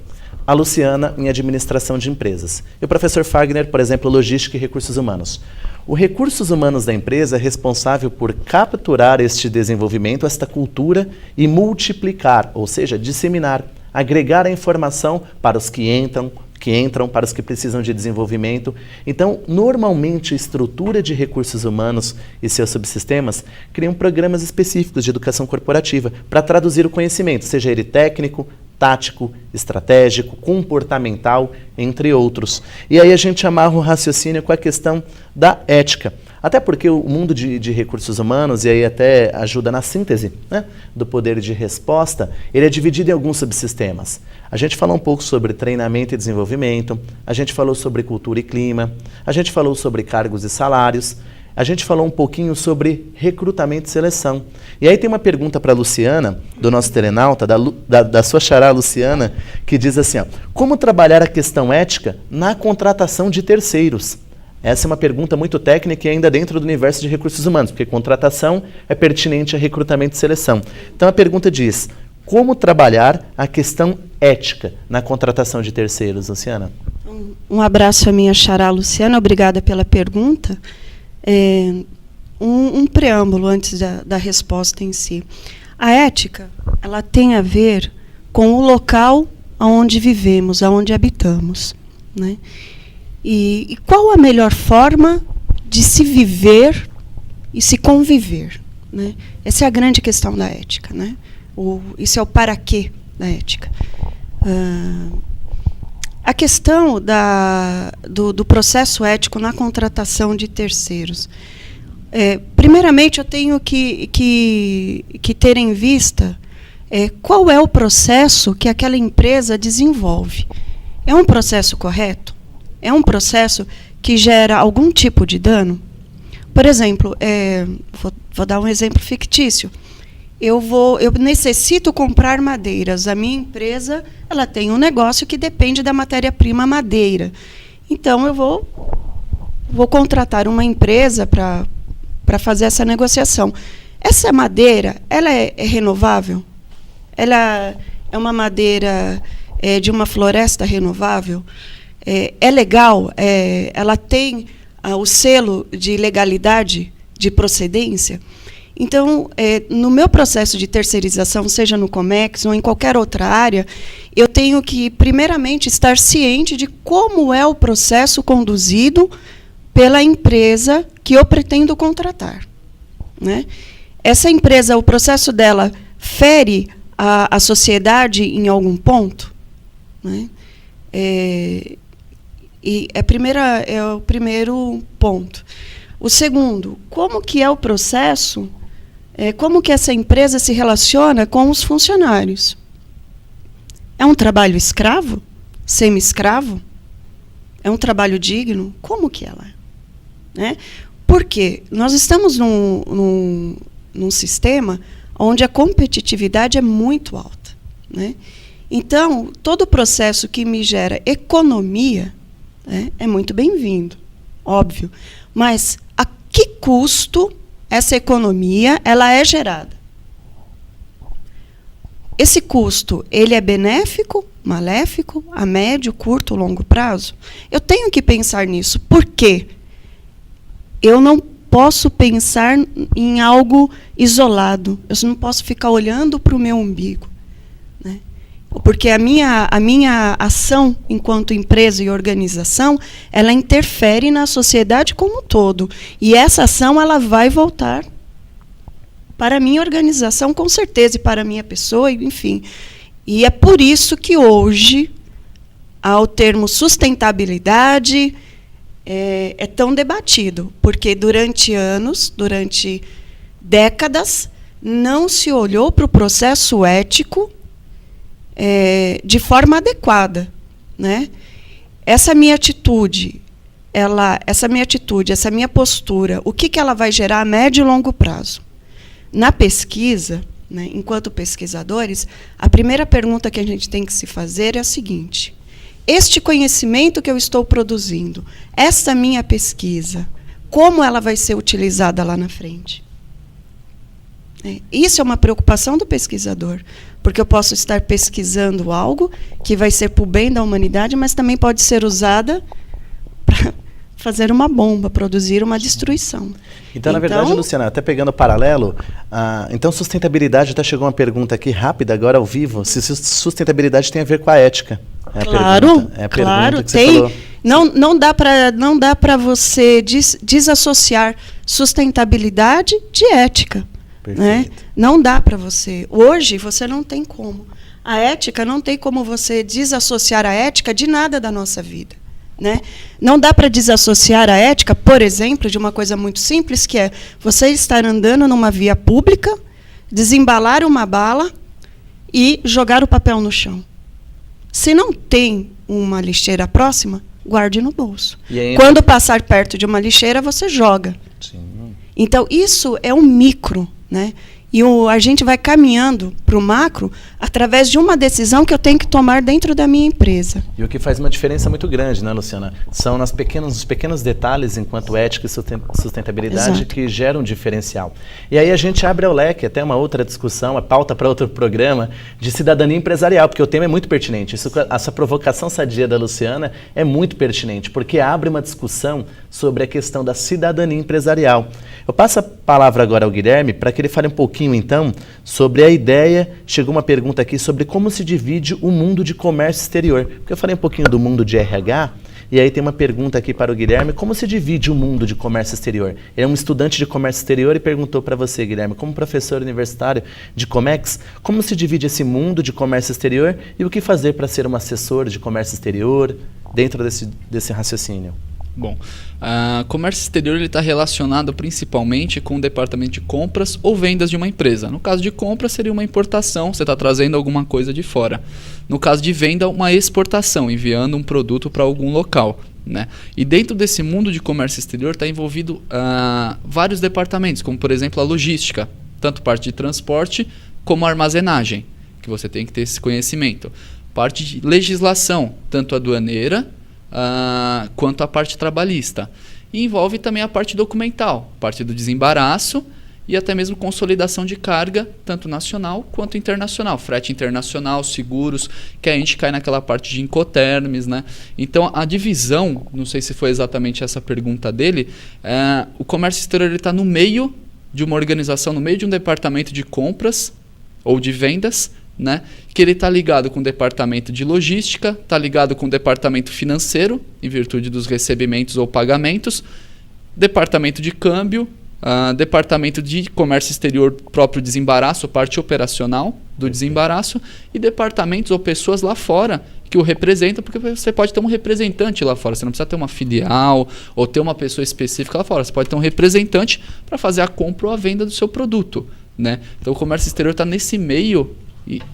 A Luciana em administração de empresas. E o professor Fagner, por exemplo, logística e recursos humanos. O recursos humanos da empresa é responsável por capturar este desenvolvimento, esta cultura e multiplicar, ou seja, disseminar, agregar a informação para os que entram, para os que precisam de desenvolvimento. Então, normalmente, a estrutura de recursos humanos e seus subsistemas criam programas específicos de educação corporativa para traduzir o conhecimento, seja ele técnico, tático, estratégico, comportamental, entre outros. E aí a gente amarra o raciocínio com a questão da ética. Até porque o mundo de recursos humanos, e aí até ajuda na síntese, né, do poder de resposta, ele é dividido em alguns subsistemas. A gente falou um pouco sobre treinamento e desenvolvimento, a gente falou sobre cultura e clima, a gente falou sobre cargos e salários, a gente falou um pouquinho sobre recrutamento e seleção. E aí tem uma pergunta para a Luciana, do nosso telenauta, da sua xará Luciana, que diz assim, como trabalhar a questão ética na contratação de terceiros? Essa é uma pergunta muito técnica e ainda dentro do universo de recursos humanos, porque contratação é pertinente a recrutamento e seleção. Então a pergunta diz, como trabalhar a questão ética na contratação de terceiros, Luciana? Um abraço à minha xará Luciana, obrigada pela pergunta. Um preâmbulo antes da resposta em si. A ética, ela tem a ver com o local onde vivemos, onde habitamos, né? E qual a melhor forma de se viver e se conviver, né? Essa é a grande questão da ética, né? Isso é o para quê da ética. A questão do processo ético na contratação de terceiros. Primeiramente, eu tenho que ter em vista qual é o processo que aquela empresa desenvolve. É um processo correto? É um processo que gera algum tipo de dano? Por exemplo, vou dar um exemplo fictício. Eu necessito comprar madeiras. A minha empresa, ela tem um negócio que depende da matéria-prima madeira. Então, eu vou contratar uma empresa para fazer essa negociação. Essa madeira, ela é renovável? Ela é uma madeira de uma floresta renovável? É legal? Ela tem o selo de legalidade, de procedência? Então, no meu processo de terceirização, seja no Comex ou em qualquer outra área, eu tenho que, primeiramente, estar ciente de como é o processo conduzido pela empresa que eu pretendo contratar, né? Essa empresa, o processo dela fere a sociedade em algum ponto, né? E é o primeiro ponto. O segundo, como que é o processo, como que essa empresa se relaciona com os funcionários? É um trabalho escravo? Semi-escravo? É um trabalho digno? Como que ela é? Né? Porque nós estamos num sistema onde a competitividade é muito alta. Né? Então, todo o processo que me gera economia, né, é muito bem-vindo, óbvio. Mas a que custo essa economia ela é gerada? Esse custo, ele é benéfico, maléfico, a médio, curto, longo prazo? Eu tenho que pensar nisso. Por quê? Eu não posso pensar em algo isolado. Eu não posso ficar olhando para o meu umbigo. Né? Porque a minha ação enquanto empresa e organização, ela interfere na sociedade como um todo. E essa ação ela vai voltar para a minha organização, com certeza, e para a minha pessoa, enfim. E é por isso que hoje, o termo sustentabilidade é tão debatido, porque durante anos, durante décadas, não se olhou para o processo ético de forma adequada. Né? Essa minha atitude, essa minha postura, o que ela vai gerar a médio e longo prazo? Na pesquisa, né, enquanto pesquisadores, a primeira pergunta que a gente tem que se fazer é a seguinte: este conhecimento que eu estou produzindo, essa minha pesquisa, como ela vai ser utilizada lá na frente? Isso é uma preocupação do pesquisador, porque eu posso estar pesquisando algo que vai ser para o bem da humanidade, mas também pode ser usada para fazer uma bomba, produzir uma destruição. Então, na verdade, Luciana, até pegando o paralelo, então sustentabilidade, até chegou uma pergunta aqui rápida, agora ao vivo, se sustentabilidade tem a ver com a ética. Claro, claro, tem. Não dá para você desassociar sustentabilidade de ética. Né? Não dá para você. Hoje, você não tem como. A ética não tem como você desassociar a ética de nada da nossa vida. Né? Não dá para desassociar a ética, por exemplo, de uma coisa muito simples, que é você estar andando numa via pública, desembalar uma bala e jogar o papel no chão. Se não tem uma lixeira próxima, guarde no bolso. Quando passar perto de uma lixeira, você joga. Sim. Então, isso é um micro, né? E a gente vai caminhando para o macro através de uma decisão que eu tenho que tomar dentro da minha empresa. E o que faz uma diferença muito grande, né, Luciana? São nos pequenos detalhes, enquanto ética e sustentabilidade, exato, que geram um diferencial. E aí a gente abre o leque, até uma outra discussão, a pauta para outro programa, de cidadania empresarial, porque o tema é muito pertinente. Essa provocação sadia da Luciana é muito pertinente, porque abre uma discussão sobre a questão da cidadania empresarial. Eu passo a palavra agora ao Guilherme para que ele fale um pouquinho, então, sobre a ideia. Chegou uma pergunta aqui sobre como se divide o mundo de comércio exterior. Porque eu falei um pouquinho do mundo de RH, e aí tem uma pergunta aqui para o Guilherme: como se divide o mundo de comércio exterior? Ele é um estudante de comércio exterior e perguntou para você, Guilherme, como professor universitário de Comex, como se divide esse mundo de comércio exterior e o que fazer para ser um assessor de comércio exterior dentro desse raciocínio? Bom, comércio exterior está relacionado principalmente com o departamento de compras ou vendas de uma empresa. No caso de compra, seria uma importação, você está trazendo alguma coisa de fora. No caso de venda, uma exportação, enviando um produto para algum local. Né? E dentro desse mundo de comércio exterior está envolvido vários departamentos, como por exemplo a logística, tanto parte de transporte como armazenagem, que você tem que ter esse conhecimento. Parte de legislação, tanto aduaneira quanto a parte trabalhista. E envolve também a parte documental, parte do desembaraço e até mesmo consolidação de carga, tanto nacional quanto internacional. Frete internacional, seguros, que a gente cai naquela parte de Incoterms, né? Então, a divisão, não sei se foi exatamente essa pergunta dele, o comércio exterior está no meio de uma organização, no meio de um departamento de compras ou de vendas, né? Que ele está ligado com o departamento de logística, está ligado com o departamento financeiro, em virtude dos recebimentos ou pagamentos, departamento de câmbio departamento de comércio exterior, próprio desembaraço, parte operacional do desembaraço, e departamentos ou pessoas lá fora que o representam, porque você pode ter um representante lá fora, você não precisa ter uma filial ou ter uma pessoa específica lá fora, você pode ter um representante para fazer a compra ou a venda do seu produto, né? Então o comércio exterior está nesse meio,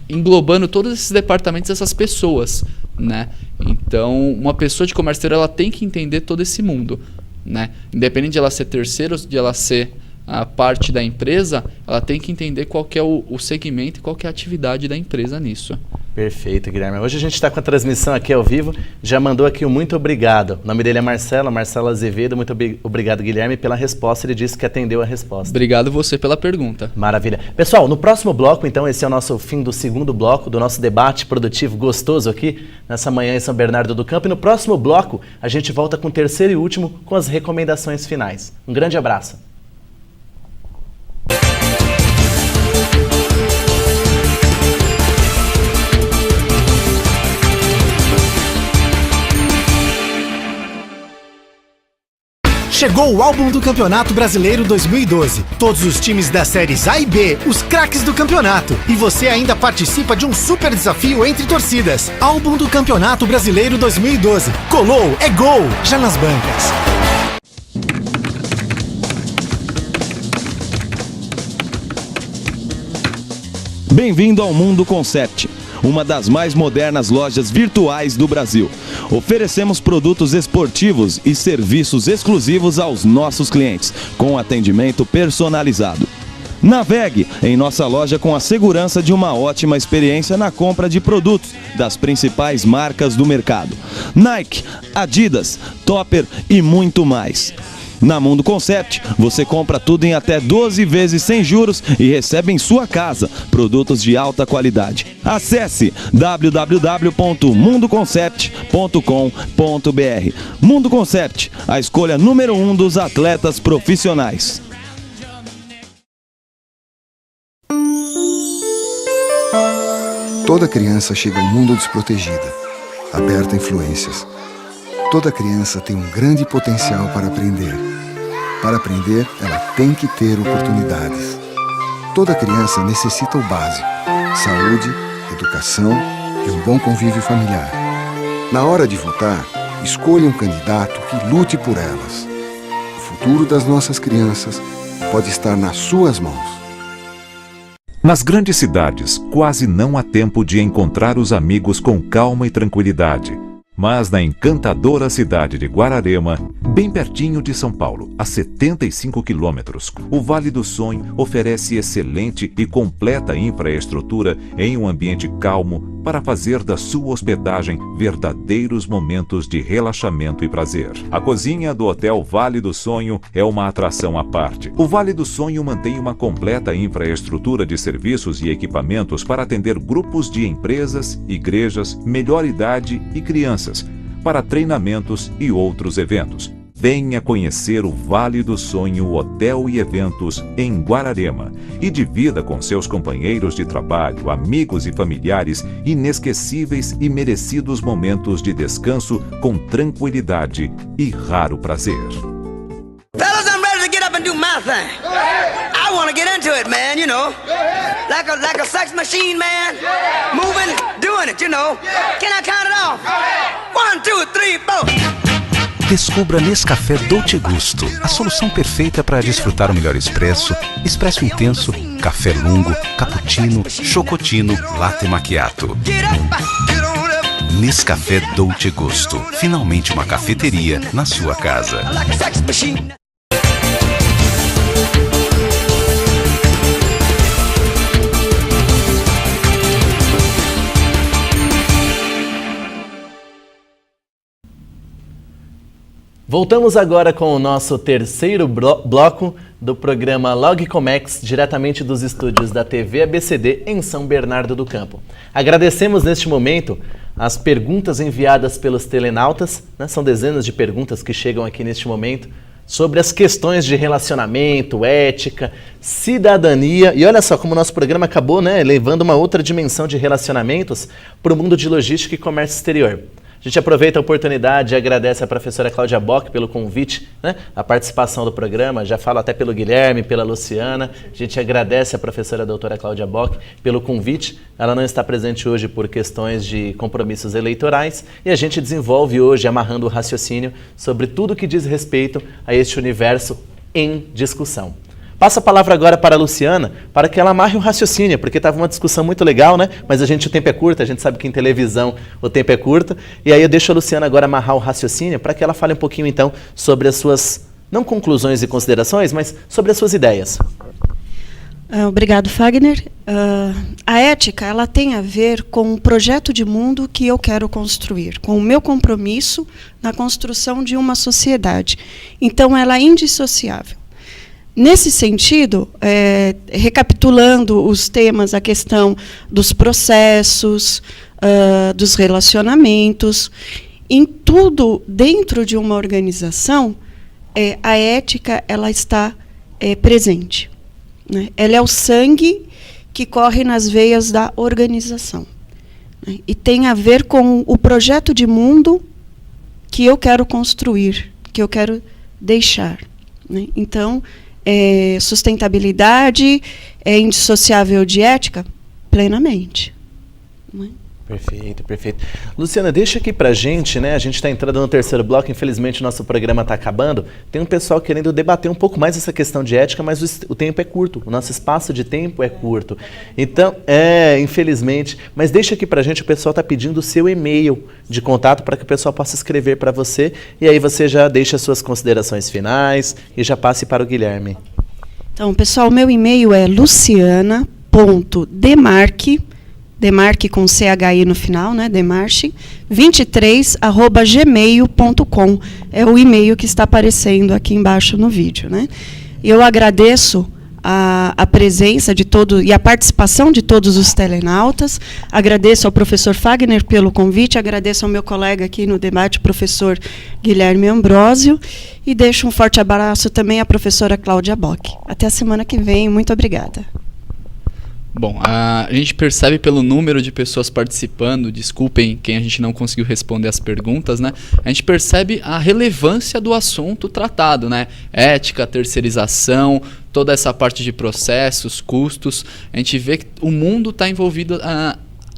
englobando todos esses departamentos, essas pessoas, né? Então uma pessoa de comércio exterior, ela tem que entender todo esse mundo, né? Independente de ela ser terceira ou de ela ser a parte da empresa, ela tem que entender qual que é o segmento e qual que é a atividade da empresa nisso. Perfeito, Guilherme. Hoje a gente está com a transmissão aqui ao vivo, já mandou aqui um muito obrigado. O nome dele é Marcelo Azevedo. Muito obrigado, Guilherme, pela resposta. Ele disse que atendeu a resposta. Obrigado você pela pergunta. Maravilha. Pessoal, no próximo bloco, então, esse é o nosso fim do segundo bloco do nosso debate produtivo gostoso aqui, nessa manhã em São Bernardo do Campo. E no próximo bloco, a gente volta com o terceiro e último, com as recomendações finais. Um grande abraço. Chegou o álbum do Campeonato Brasileiro 2012. Todos os times das séries A e B, os craques do campeonato. E você ainda participa de um super desafio entre torcidas. Álbum do Campeonato Brasileiro 2012. Colou, é gol! Já nas bancas. Bem-vindo ao Mundo Concept, uma das mais modernas lojas virtuais do Brasil. Oferecemos produtos esportivos e serviços exclusivos aos nossos clientes, com atendimento personalizado. Navegue em nossa loja com a segurança de uma ótima experiência na compra de produtos das principais marcas do mercado: Nike, Adidas, Topper e muito mais. Na Mundo Concept, você compra tudo em até 12 vezes sem juros e recebe em sua casa produtos de alta qualidade. Acesse www.mundoconcept.com.br. Mundo Concept, a escolha número 1 dos atletas profissionais. Toda criança chega ao mundo desprotegida, aberta a influências. Toda criança tem um grande potencial para aprender. Para aprender, ela tem que ter oportunidades. Toda criança necessita o básico: saúde, educação e um bom convívio familiar. Na hora de votar, escolha um candidato que lute por elas. O futuro das nossas crianças pode estar nas suas mãos. Nas grandes cidades, quase não há tempo de encontrar os amigos com calma e tranquilidade. Mas na encantadora cidade de Guararema, bem pertinho de São Paulo, a 75 quilômetros, o Vale do Sonho oferece excelente e completa infraestrutura em um ambiente calmo para fazer da sua hospedagem verdadeiros momentos de relaxamento e prazer. A cozinha do Hotel Vale do Sonho é uma atração à parte. O Vale do Sonho mantém uma completa infraestrutura de serviços e equipamentos para atender grupos de empresas, igrejas, melhor idade e crianças, para treinamentos e outros eventos. Venha conhecer o Vale do Sonho Hotel e Eventos em Guararema e divida com seus companheiros de trabalho, amigos e familiares inesquecíveis e merecidos momentos de descanso com tranquilidade e raro prazer. Fellas, I'm ready to get up and do my thing. I want to get into it, man, you know. Like a sex machine, man. Moving, doing it, you know. Can I count it off? 1, 2, 3, 4. Descubra Nescafé Dolce Gusto, a solução perfeita para desfrutar o melhor expresso, expresso intenso, café lungo, cappuccino, chocotino, latte macchiato. Nescafé Dolce Gusto, finalmente uma cafeteria na sua casa. Voltamos agora com o nosso terceiro bloco do programa Logcomex, diretamente dos estúdios da TV ABCD em São Bernardo do Campo. Agradecemos neste momento as perguntas enviadas pelos telenautas, né? São dezenas de perguntas que chegam aqui neste momento sobre as questões de relacionamento, ética, cidadania. E olha só como o nosso programa acabou, né, levando uma outra dimensão de relacionamentos para o mundo de logística e comércio exterior. A gente aproveita a oportunidade e agradece a professora Cláudia Bock pelo convite, né? A participação do programa. Já falo até pelo Guilherme, pela Luciana. A gente agradece a professora doutora Cláudia Bock pelo convite. Ela não está presente hoje por questões de compromissos eleitorais e a gente desenvolve hoje, amarrando o raciocínio sobre tudo que diz respeito a este universo em discussão. Passo a palavra agora para a Luciana, para que ela amarre o raciocínio, porque estava uma discussão muito legal, né? Mas o tempo é curto, a gente sabe que em televisão o tempo é curto. E aí eu deixo a Luciana agora amarrar o raciocínio para que ela fale um pouquinho, então, sobre as suas, não conclusões e considerações, mas sobre as suas ideias. Obrigado, Fagner. A ética, ela tem a ver com o projeto de mundo que eu quero construir, com o meu compromisso na construção de uma sociedade. Então, ela é indissociável. Nesse sentido, recapitulando os temas, a questão dos processos, dos relacionamentos, em tudo dentro de uma organização, a ética ela está presente, né? Ela é o sangue que corre nas veias da organização, né? E tem a ver com o projeto de mundo que eu quero construir, que eu quero deixar, né? Então, sustentabilidade é indissociável de ética? Plenamente. Né? Perfeito, perfeito. Luciana, deixa aqui pra gente, né? A gente está entrando no terceiro bloco, infelizmente o nosso programa está acabando. Tem um pessoal querendo debater um pouco mais essa questão de ética, mas o tempo é curto, o nosso espaço de tempo é curto. Então, infelizmente, mas deixa aqui pra gente, o pessoal está pedindo o seu e-mail de contato para que o pessoal possa escrever para você, e aí você já deixa suas considerações finais e já passe para o Guilherme. Então, pessoal, meu e-mail é luciana.demarque, Demarque com CHI no final, né? Demarche, 23@gmail.com. É o e-mail que está aparecendo aqui embaixo no vídeo, né? Eu agradeço a presença de todos e a participação de todos os telenautas. Agradeço ao professor Fagner pelo convite, agradeço ao meu colega aqui no debate, professor Guilherme Ambrósio, e deixo um forte abraço também à professora Cláudia Bock. Até a semana que vem, muito obrigada. Bom, a gente percebe pelo número de pessoas participando, desculpem quem a gente não conseguiu responder as perguntas, né? A gente percebe a relevância do assunto tratado, né? Ética, terceirização, toda essa parte de processos, custos. A gente vê que o mundo está envolvido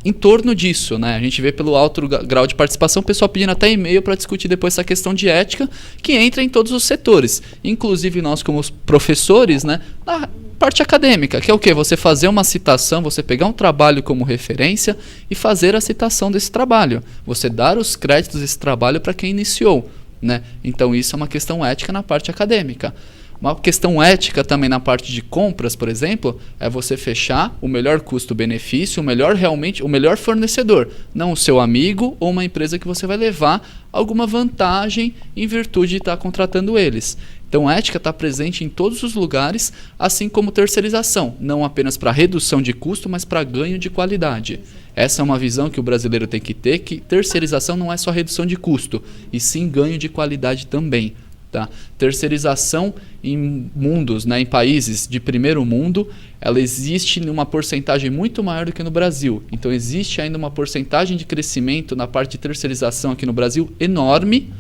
em torno disso, né? A gente vê pelo alto grau de participação, o pessoal pedindo até e-mail para discutir depois essa questão de ética, que entra em todos os setores, inclusive nós como os professores, né? Na parte acadêmica, que é o quê? Você fazer uma citação, você pegar um trabalho como referência e fazer a citação desse trabalho. Você dar os créditos desse trabalho para quem iniciou, né? Então isso é uma questão ética na parte acadêmica. Uma questão ética também na parte de compras, por exemplo, é você fechar o melhor custo-benefício, o melhor fornecedor, não o seu amigo ou uma empresa que você vai levar alguma vantagem em virtude de estar contratando eles. Então, ética está presente em todos os lugares, assim como terceirização, não apenas para redução de custo, mas para ganho de qualidade. Essa é uma visão que o brasileiro tem que ter, que terceirização não é só redução de custo, e sim ganho de qualidade também. Tá? Terceirização em mundos, né, em países de primeiro mundo, ela existe em uma porcentagem muito maior do que no Brasil. Então existe ainda uma porcentagem de crescimento na parte de terceirização aqui no Brasil enorme,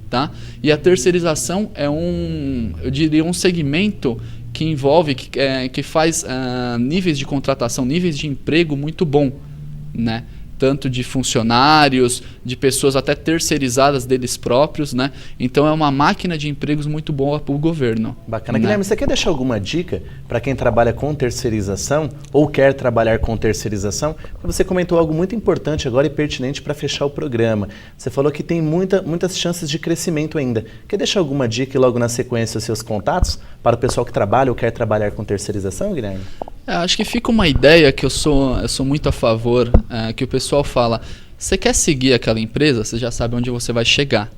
tá? E a terceirização é eu diria um segmento que envolve, que faz níveis de contratação, níveis de emprego muito bom, né? Tanto de funcionários, de pessoas até terceirizadas deles próprios, né? Então é uma máquina de empregos muito boa para o governo. Bacana. Né? Guilherme, você quer deixar alguma dica para quem trabalha com terceirização ou quer trabalhar com terceirização? Você comentou algo muito importante agora e pertinente para fechar o programa. Você falou que tem muitas chances de crescimento ainda. Quer deixar alguma dica e logo na sequência os seus contatos para o pessoal que trabalha ou quer trabalhar com terceirização, Guilherme? Acho que fica uma ideia que eu sou muito a favor, que o pessoal fala, você quer seguir aquela empresa, você já sabe onde você vai chegar,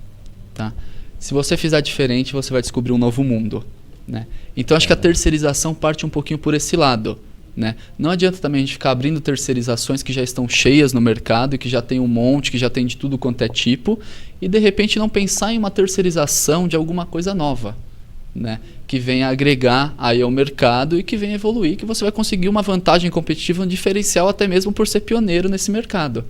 tá? Se você fizer diferente, você vai descobrir um novo mundo, né? Então acho que a terceirização parte um pouquinho por esse lado, né? Não adianta também a gente ficar abrindo terceirizações que já estão cheias no mercado e que já tem um monte, que já tem de tudo quanto é tipo, e de repente não pensar em uma terceirização de alguma coisa nova, né, que venha agregar aí ao mercado e que venha evoluir, que você vai conseguir uma vantagem competitiva, um diferencial até mesmo por ser pioneiro nesse mercado.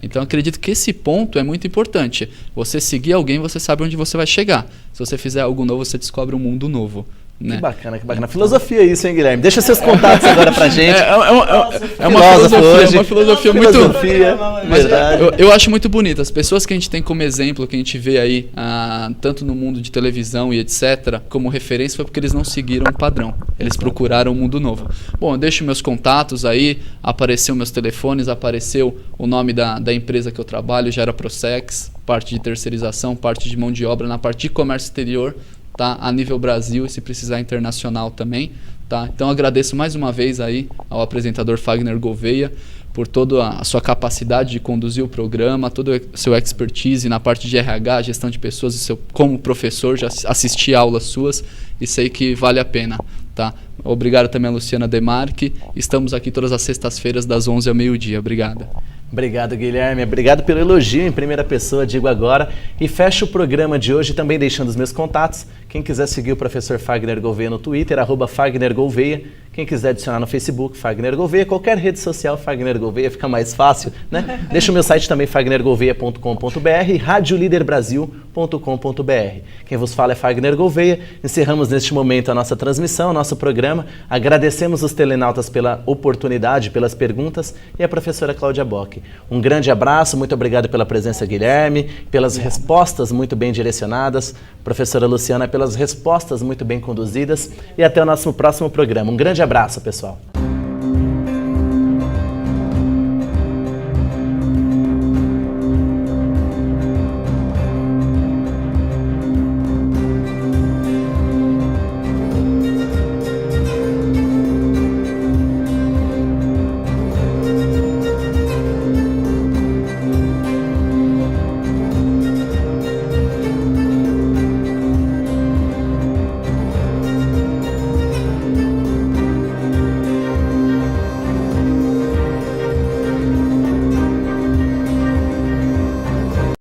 Então acredito que esse ponto é muito importante. Você seguir alguém, você sabe onde você vai chegar. Se você fizer algo novo, você descobre um mundo novo. Né? Que bacana, que bacana. Filosofia isso, hein, Guilherme? Deixa seus contatos agora pra gente. É uma filosofia muito... Mas eu acho muito bonita. As pessoas que a gente tem como exemplo, que a gente vê aí, tanto no mundo de televisão e etc., como referência, foi porque eles não seguiram o padrão. Eles procuraram um mundo novo. Bom, eu deixo meus contatos aí, apareceu meus telefones, apareceu o nome da empresa que eu trabalho, Gera Prosex, parte de terceirização, parte de mão de obra, na parte de comércio exterior, tá? A nível Brasil e se precisar internacional também, tá? Então agradeço mais uma vez aí ao apresentador Fagner Gouveia por toda a sua capacidade de conduzir o programa, todo o seu expertise na parte de RH, gestão de pessoas, e como professor já assisti a aulas suas e sei que vale a pena, tá? Obrigado também a Luciana Demarque. Estamos aqui todas as sextas-feiras das 11 ao meio-dia. Obrigado. Obrigado, Guilherme. Obrigado pelo elogio em primeira pessoa, digo agora. E fecho o programa de hoje também deixando os meus contatos. Quem quiser seguir o professor Fagner Gouveia no Twitter, @FagnerGouveia. Quem quiser adicionar no Facebook, Fagner Gouveia. Qualquer rede social, Fagner Gouveia, fica mais fácil, né? Deixa o meu site também, fagnergouveia.com.br e radioliderbrasil.com.br. Quem vos fala é Fagner Gouveia. Encerramos neste momento a nossa transmissão, nosso programa. Agradecemos os telenautas pela oportunidade, pelas perguntas e a professora Cláudia Bock. Um grande abraço, muito obrigado pela presença, Guilherme, pelas respostas muito bem direcionadas, professora Luciana, pelas respostas muito bem conduzidas e até o nosso próximo programa. Um grande abraço, pessoal.